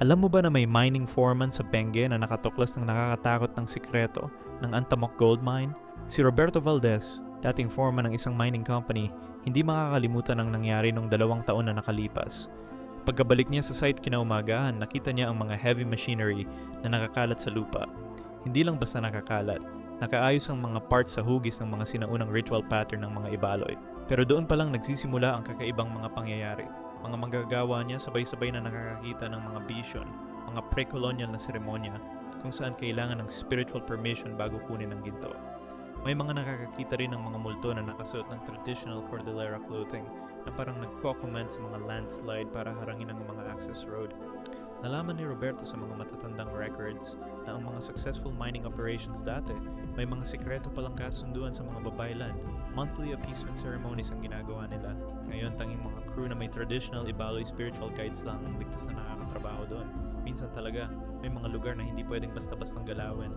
Alam mo ba na may mining foreman sa Bengue na nakatuklas ng nakakatakot ng sikreto ng Antamok Gold Mine? Si Roberto Valdez, dating foreman ng isang mining company, hindi makakalimutan ang nangyari noong 2 taon na nakalipas. Pagkabalik niya sa site kinaumagahan, nakita niya ang mga heavy machinery na nakakalat sa lupa. Hindi lang basta nakakalat, nakaayos ang mga parts sa hugis ng mga sinaunang ritual pattern ng mga ibaloy. Pero doon pa lang nagsisimula ang kakaibang mga pangyayari. Mga manggagawa niya sabay-sabay na nakakakita ng mga vision, mga pre-colonial na seremonya kung saan kailangan ng spiritual permission bago kunin ang ginto. May mga nakakakita rin ng mga multo na nakasuot ng traditional Cordillera clothing na parang nagko-comment sa mga landslide para harangin ang mga access road. Nalaman ni Roberto sa mga matatandang records na ang mga successful mining operations dati may mga sikreto palang kasunduan sa mga babaylan. Monthly appeasement ceremonies ang ginagawa nila. Ngayon tanging mga crew na may traditional Ibaloy spiritual guides lang ang ligtas na nakakatrabaho doon. Minsan talaga, may mga lugar na hindi pwedeng basta-bastang galawin.